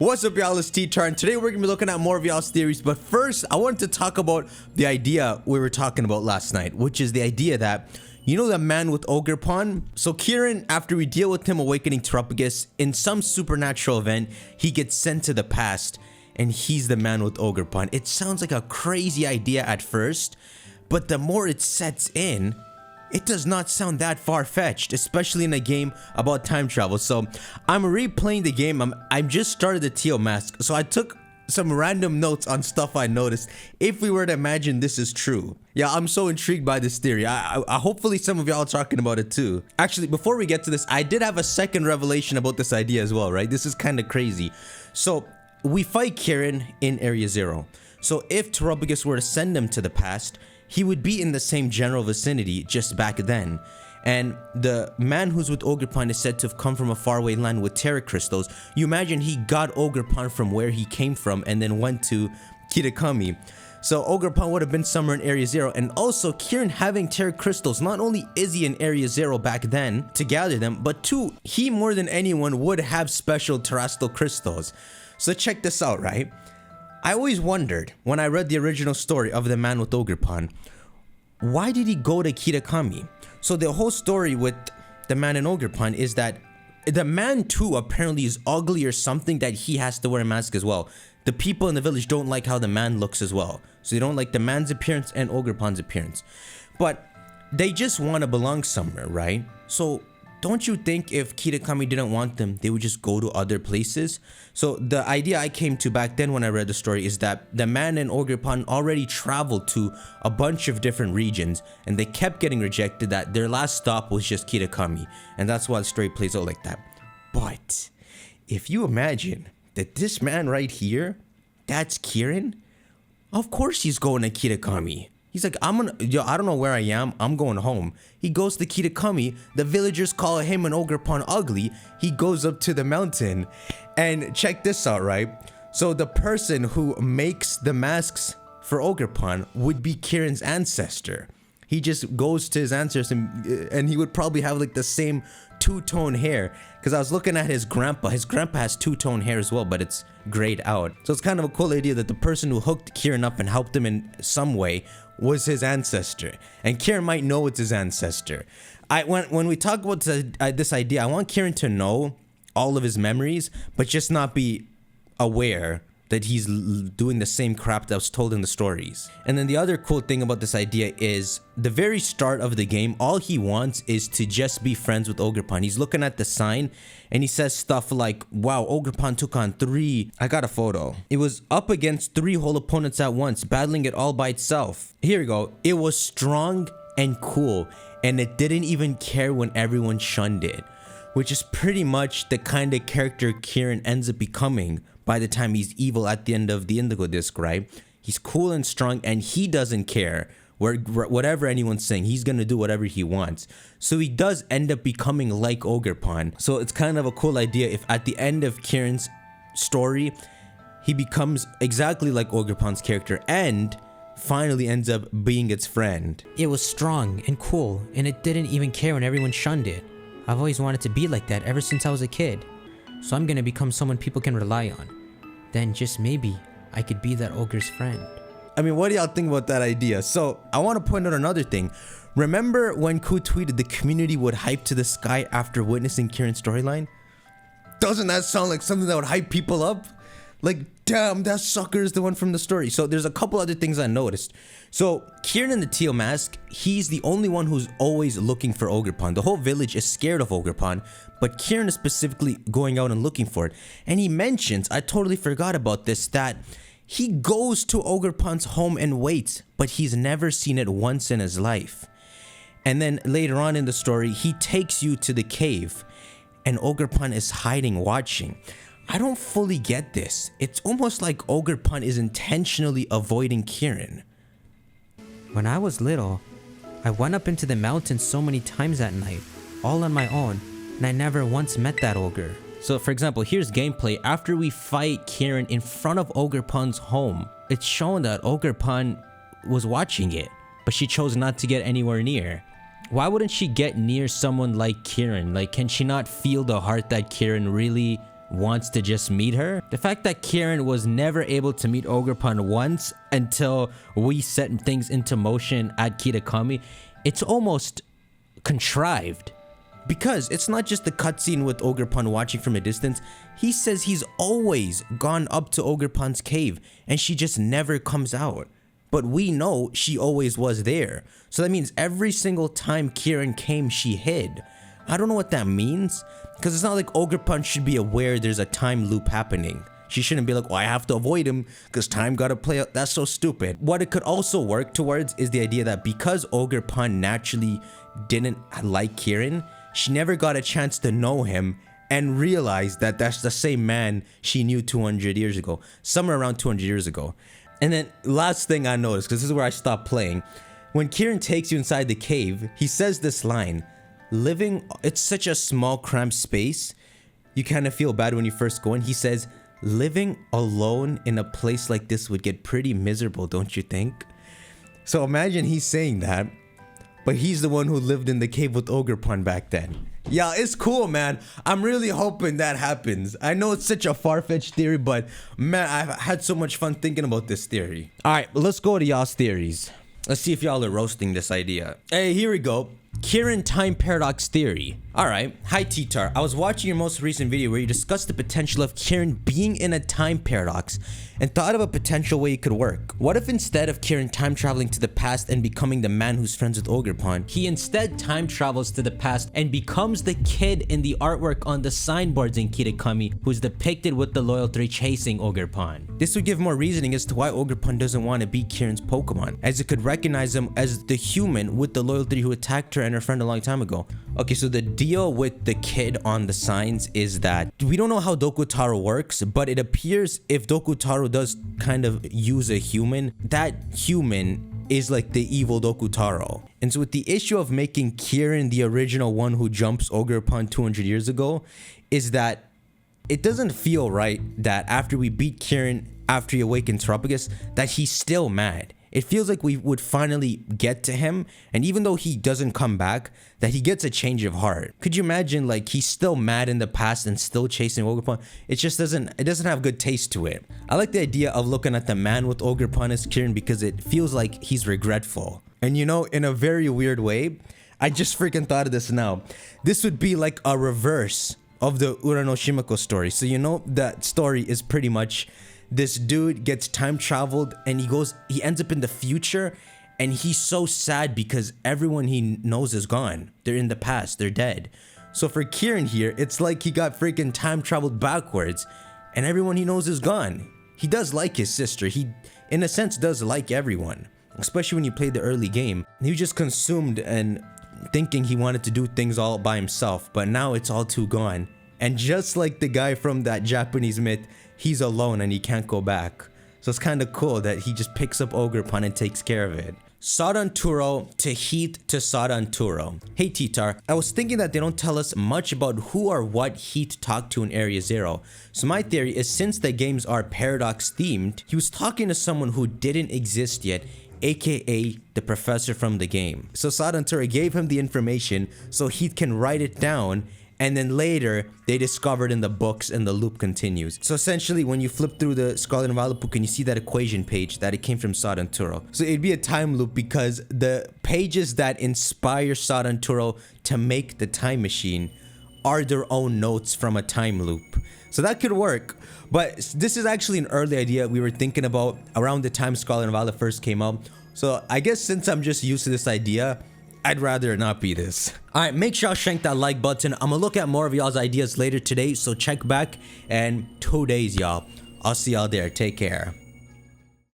What's up, y'all? It's T-Tar, and today we're gonna be looking at more of y'all's theories. But first, I wanted to talk about the idea we were talking about last night, which is the idea that, you know, that man with ogre pawn. So Kieran, after we deal with him awakening Terupagus, in some supernatural event, he gets sent to the past, and he's the man with ogre pawn. It sounds like a crazy idea at first, but the more it sets in, it does not sound that far-fetched, especially in a game about time travel. So I'm replaying the game. I just started the Teal mask, so I took some random notes on stuff I noticed. If we were to imagine this is true, yeah, I'm so intrigued by this theory. I hopefully some of y'all are talking about it too. Actually, before we get to this, I did have a second revelation about this idea as well, right? This is kind of crazy. So we fight Kieran in Area 0. So if Terupagus were to send him to the past, he would be in the same general vicinity just back then. And the man who's with ogre pawn is said to have come from a faraway land with terra crystals. You imagine he got ogre pawn from where he came from and then went to Kitakami. So ogre pawn would have been somewhere in Area 0. And also Kieran having terra crystals, not only is he in Area 0 back then to gather them, but two, he more than anyone would have special terrestrial crystals. So check this out, right? I always wondered, when I read the original story of the man with ogre pawn, why did he go to Kitakami? So the whole story with the man in ogre pawn is that the man too apparently is ugly or something, that he has to wear a mask as well. The people in the village don't like how the man looks as well. So they don't like the man's appearance and ogre pawn's appearance. But they just want to belong somewhere, right? So don't you think if Kitakami didn't want them, they would just go to other places? So the idea I came to back then when I read the story is that the man in ogre pawn already traveled to a bunch of different regions, and they kept getting rejected, that their last stop was just Kitakami. And that's why the story plays out like that. But if you imagine that this man right here, that's Kieran, of course he's going to Kitakami. He's like, I don't know where I am, I'm going home. He goes to Kitakami, the villagers call him and ogre pawn ugly. He goes up to the mountain, and check this out, right? So the person who makes the masks for ogre pawn would be Kieran's ancestor. He just goes to his ancestors, and he would probably have like the same two-tone hair. Because I was looking at his grandpa. His grandpa has two-tone hair as well, but it's grayed out. So it's kind of a cool idea that the person who hooked Kieran up and helped him in some way was his ancestor. And Kieran might know it's his ancestor. When we talk about this idea, I want Kieran to know all of his memories, but just not be aware that he's doing the same crap that was told in the stories. And then the other cool thing about this idea is the very start of the game, all he wants is to just be friends with ogre pawn. He's looking at the sign and he says stuff like, wow, ogre pawn took on 3. I got a photo. It was up against 3 whole opponents at once, battling it all by itself. Here we go. It was strong and cool, and it didn't even care when everyone shunned it, which is pretty much the kind of character Kieran ends up becoming by the time he's evil at the end of the Indigo disc, right? He's cool and strong, and he doesn't care whatever anyone's saying. He's gonna do whatever he wants. So he does end up becoming like ogre pawn. So it's kind of a cool idea if at the end of Kieran's story, he becomes exactly like ogre pawn's character and finally ends up being its friend. It was strong and cool, and it didn't even care when everyone shunned it. I've always wanted to be like that ever since I was a kid. So I'm gonna become someone people can rely on. Then just maybe I could be that ogre's friend. I mean, what do y'all think about that idea? So I want to point out another thing. Remember when Ku tweeted the community would hype to the sky after witnessing Kieran's storyline? Doesn't that sound like something that would hype people up? Like, damn, that sucker is the one from the story. So there's a couple other things I noticed. So Kieran in the Teal mask, he's the only one who's always looking for ogre pawn. The whole village is scared of ogre pawn, but Kieran is specifically going out and looking for it. And he mentions, I totally forgot about this, that he goes to ogre pawn's home and waits, but he's never seen it once in his life. And then later on in the story, he takes you to the cave, and ogre pawn is hiding, watching. I don't fully get this. It's almost like ogre pawn is intentionally avoiding Kieran. When I was little, I went up into the mountains so many times at night, all on my own, and I never once met that ogre. So for example, here's gameplay after we fight Kieran in front of ogre pawn's home. It's shown that ogre pawn was watching it, but she chose not to get anywhere near. Why wouldn't she get near someone like Kieran? Like, can she not feel the heart that Kieran really wants to just meet her. The fact that Kieran was never able to meet Ogerpon once until we set things into motion at Kitakami, it's almost contrived. Because it's not just the cutscene with Ogerpon watching from a distance. He says he's always gone up to Ogerpon's cave and she just never comes out. But we know she always was there. So that means every single time Kieran came, she hid. I don't know what that means. Because it's not like Ogerpon should be aware there's a time loop happening. She shouldn't be like, oh, I have to avoid him because time gotta play out. That's so stupid. What it could also work towards is the idea that because Ogerpon naturally didn't like Kieran, she never got a chance to know him and realize that that's the same man she knew 200 years ago. Somewhere around 200 years ago. And then last thing I noticed, because this is where I stopped playing. When Kieran takes you inside the cave, he says this line. It's such a small cramped space. You kind of feel bad when you first go in. He says, living alone in a place like this would get pretty miserable, don't you think? So imagine he's saying that, but he's the one who lived in the cave with Ogerpon back then. Yeah, it's cool, man. I'm really hoping that happens. I know it's such a far-fetched theory, but man, I've had so much fun thinking about this theory. All right, let's go to y'all's theories. Let's see if y'all are roasting this idea. Hey, here we go. Kieran time paradox theory. Alright, hi T-Tar. I was watching your most recent video where you discussed the potential of Kieran being in a time paradox and thought of a potential way it could work. What if instead of Kieran time traveling to the past and becoming the man who's friends with Ogerpon, he instead time travels to the past and becomes the kid in the artwork on the signboards in Kitakami who's depicted with the loyal three chasing Ogerpon? This would give more reasoning as to why Ogerpon doesn't want to beat Kieran's Pokemon, as it could recognize him as the human with the loyal three who attacked her and her friend a long time ago. Okay, so the deal with the kid on the signs is that we don't know how Dokutaro works, but it appears if Dokutaro does kind of use a human, that human is like the evil Dokutaro. And so with the issue of making Kieran the original one who jumps Ogerpon 200 years ago, is that it doesn't feel right that after we beat Kieran after he awakens Tropigus, that he's still mad. It feels like we would finally get to him, and even though he doesn't come back, that he gets a change of heart. Could you imagine, like, he's still mad in the past and still chasing Ogerpon? It just doesn't have good taste to it. I like the idea of looking at the man with Ogerpon as Kieran because it feels like he's regretful. And you know, in a very weird way, I just freaking thought of this now. This would be like a reverse of the Uranoshimako story. So you know, that story is pretty much this dude gets time traveled and he ends up in the future and he's so sad because everyone he knows is gone. They're in the past, they're dead. So for Kieran here, it's like he got freaking time traveled backwards and everyone he knows is gone. He does like his sister. He, in a sense, does like everyone, especially when you play the early game. He was just consumed and thinking he wanted to do things all by himself, but now it's all too gone. And just like the guy from that Japanese myth, he's alone and he can't go back. So it's kind of cool that he just picks up Ogerpon and takes care of it. Sadanturo to Heat to Sadanturo. Hey T-Tar, I was thinking that they don't tell us much about who or what Heat talked to in Area Zero. So my theory is since the games are paradox themed, he was talking to someone who didn't exist yet, aka the professor from the game. So Sadanturo gave him the information so Heat can write it down, and then later they discovered in the books and the loop continues. So essentially when you flip through the Scarlet and Violet book and you see that equation page that it came from Sadanturo. So it'd be a time loop because the pages that inspire Sadanturo to make the time machine are their own notes from a time loop. So that could work. But this is actually an early idea we were thinking about around the time Scarlet and Violet first came out. So I guess since I'm just used to this idea, I'd rather it not be this. Alright, make sure y'all shank that like button. I'm gonna look at more of y'all's ideas later today, so check back in 2 days, y'all. I'll see y'all there. Take care.